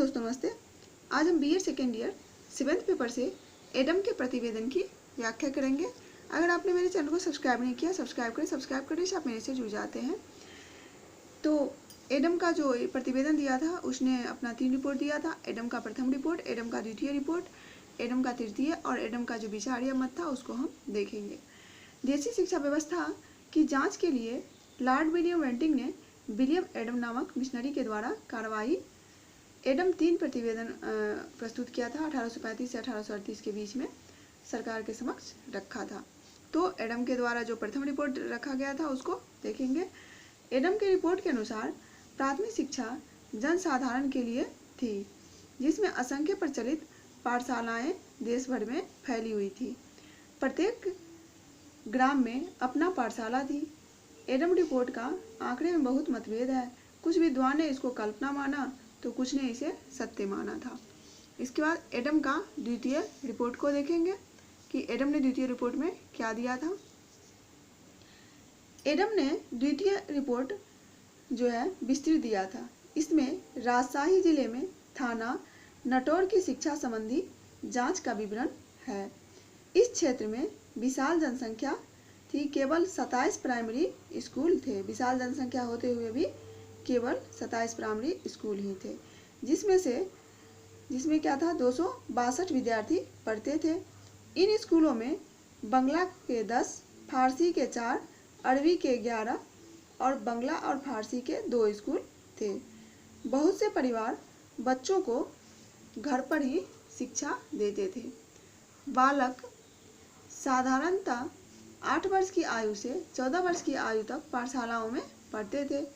दोस्तों, नमस्ते। आज हम BEd second year 7th paper से एडम के प्रतिवेदन की व्याख्या करेंगे। अगर आपने मेरे चैनल को सब्सक्राइब नहीं किया, सब्सक्राइब करने से आप मेरे से जुड़ जाते हैं। तो एडम का जो प्रतिवेदन दिया था, उसने अपना 3 रिपोर्ट दिया था। एडम का प्रथम रिपोर्ट, एडम का द्वितीय रिपोर्ट, एडम का तृतीय और एडम का जो विचार या मत था उसको हम देखेंगे। देशी शिक्षा व्यवस्था की जाँच के लिए लॉर्ड विलियम बेंटिक ने विलियम एडम नामक मिशनरी के द्वारा कार्रवाई एडम 3 प्रतिवेदन प्रस्तुत किया था। 1835 से 1838 के बीच में सरकार के समक्ष रखा था। तो एडम के द्वारा जो प्रथम रिपोर्ट रखा गया था उसको देखेंगे। एडम के रिपोर्ट के अनुसार प्राथमिक शिक्षा जनसाधारण के लिए थी, जिसमें असंख्य प्रचलित पाठशालाएं देश भर में फैली हुई थी। प्रत्येक ग्राम में अपना पाठशाला थी। एडम रिपोर्ट का आंकड़े में बहुत मतभेद है। कुछ विद्वान ने इसको कल्पना माना तो कुछ ने इसे सत्य माना था। इसके बाद एडम का द्वितीय रिपोर्ट को देखेंगे कि एडम ने द्वितीय रिपोर्ट में क्या दिया था। एडम ने द्वितीय रिपोर्ट जो है विस्तृत दिया था। इसमें राजशाही जिले में थाना नटौर की शिक्षा संबंधी जांच का विवरण है। इस क्षेत्र में विशाल जनसंख्या थी, केवल 27 प्राइमरी स्कूल थे। विशाल जनसंख्या होते हुए भी केवल 27 प्राइमरी स्कूल ही थे, जिसमें क्या था, 262 विद्यार्थी पढ़ते थे। इन स्कूलों में बंगला के 10, फारसी के 4, अरबी के 11 और बंगला और फारसी के 2 स्कूल थे। बहुत से परिवार बच्चों को घर पर ही शिक्षा देते थे। बालक साधारणतः 8 वर्ष की आयु से 14 वर्ष की आयु तक पाठशालाओं में पढ़ते थे।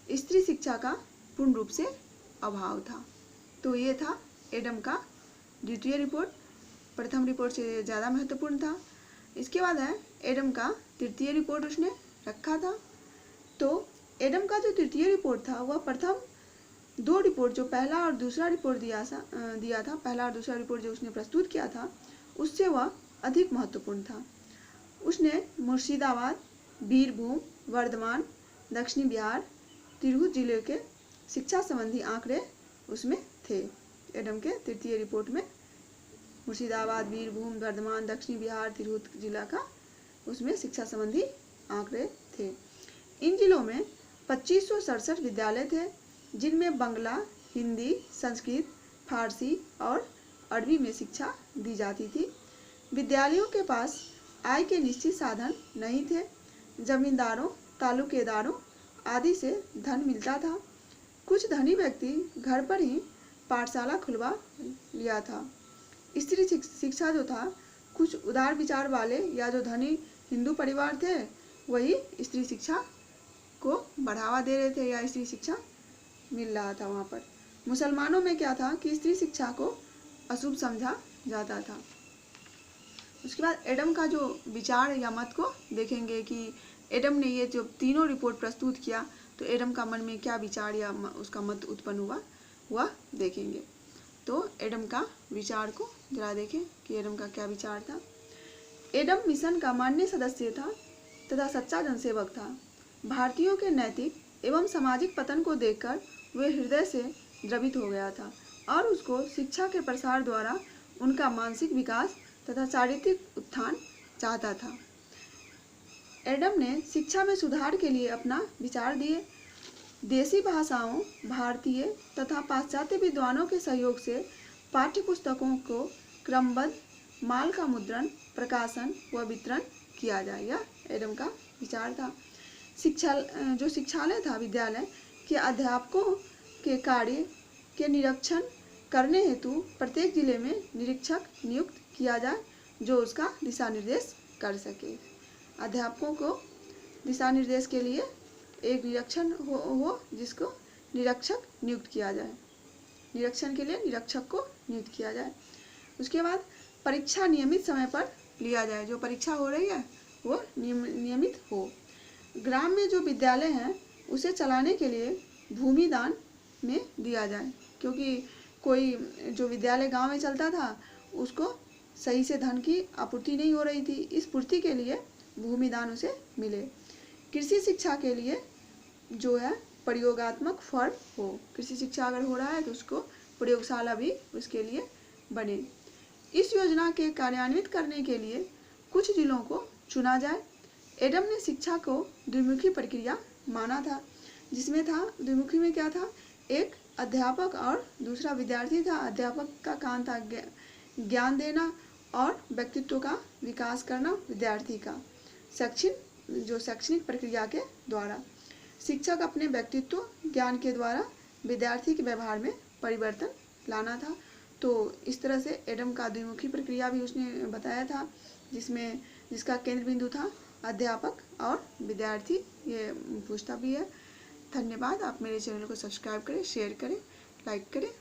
स्त्री शिक्षा का पूर्ण रूप से अभाव था। तो ये था एडम का द्वितीय रिपोर्ट। प्रथम रिपोर्ट से ज़्यादा महत्वपूर्ण था। इसके बाद है एडम का तृतीय रिपोर्ट उसने रखा था। तो एडम का जो तृतीय रिपोर्ट था वह प्रथम 2 रिपोर्ट, जो पहला और दूसरा रिपोर्ट दिया था, पहला और दूसरा रिपोर्ट जो उसने प्रस्तुत किया था उससे वह अधिक महत्वपूर्ण था। उसने मुर्शिदाबाद, बीरभूम, वर्धमान, दक्षिणी बिहार, तिरहुत जिले के शिक्षा संबंधी आंकड़े उसमें थे। एडम के तृतीय रिपोर्ट में मुर्शिदाबाद, बीरभूम, वर्धमान, दक्षिणी बिहार, तिरहुत जिला का उसमें शिक्षा संबंधी आंकड़े थे। इन जिलों में 2567 विद्यालय थे, जिनमें बंगला, हिंदी, संस्कृत, फारसी और अरबी में शिक्षा दी जाती थी। विद्यालयों के पास आय के निश्चित साधन नहीं थे। जमींदारों, तालुकेदारों आदि से धन मिलता था। कुछ धनी व्यक्ति घर पर ही पाठशाला खुलवा लिया था। स्त्री शिक्षा जो था, कुछ उदार विचार वाले या जो धनी हिंदू परिवार थे वही स्त्री शिक्षा को बढ़ावा दे रहे थे या स्त्री शिक्षा मिल रहा था वहाँ पर। मुसलमानों में क्या था कि स्त्री शिक्षा को अशुभ समझा जाता था। उसके बाद एडम का जो विचार या मत को देखेंगे कि एडम ने ये जो तीनों रिपोर्ट प्रस्तुत किया तो एडम का मन में क्या विचार या उसका मत उत्पन्न हुआ वह देखेंगे। तो एडम का विचार को जरा देखें कि एडम का क्या विचार था। एडम मिशन का माननीय सदस्य था तथा सच्चा जनसेवक था। भारतीयों के नैतिक एवं सामाजिक पतन को देखकर वे हृदय से द्रवित हो गया था और उसको शिक्षा के प्रसार द्वारा उनका मानसिक विकास तथा चारित्रिक उत्थान चाहता था। एडम ने शिक्षा में सुधार के लिए अपना विचार दिए। देसी भाषाओं, भारतीय तथा पाश्चात्य विद्वानों के सहयोग से पाठ्य पुस्तकों को क्रमबद्ध माल का मुद्रण, प्रकाशन व वितरण किया जाए, यह एडम का विचार था। जो शिक्षालय था, विद्यालय के अध्यापकों के कार्य के निरीक्षण करने हेतु प्रत्येक जिले में निरीक्षक नियुक्त किया जाए जो उसका दिशा निर्देश कर सके। अध्यापकों को दिशा निर्देश के लिए एक निरीक्षण हो जिसको निरीक्षक नियुक्त किया जाए। निरीक्षण के लिए निरीक्षक को नियुक्त किया जाए। उसके बाद परीक्षा नियमित समय पर लिया जाए। जो परीक्षा हो रही है वो नियमित हो। ग्राम में जो विद्यालय हैं उसे चलाने के लिए भूमि दान में दिया जाए, क्योंकि कोई जो विद्यालय गांव में चलता था उसको सही से धन की आपूर्ति नहीं हो रही थी। इस पूर्ति के लिए भूमि दान उसे मिले। कृषि शिक्षा के लिए जो है प्रयोगात्मक फर्म हो। कृषि शिक्षा अगर हो रहा है तो उसको प्रयोगशाला भी उसके लिए बने। इस योजना के कार्यान्वित करने के लिए कुछ जिलों को चुना जाए। एडम ने शिक्षा को द्विमुखी प्रक्रिया माना था, जिसमें था द्विमुखी में क्या था, एक अध्यापक और दूसरा विद्यार्थी था। अध्यापक का काम था ज्ञान देना और व्यक्तित्व का विकास करना विद्यार्थी का। शैक्षणिक प्रक्रिया के द्वारा शिक्षक अपने व्यक्तित्व ज्ञान के द्वारा विद्यार्थी के व्यवहार में परिवर्तन लाना था। तो इस तरह से एडम का द्विमुखी प्रक्रिया भी उसने बताया था, जिसका केंद्र बिंदु था अध्यापक और विद्यार्थी। ये पूछता भी है। धन्यवाद। आप मेरे चैनल को सब्सक्राइब करें, शेयर करें, लाइक करें।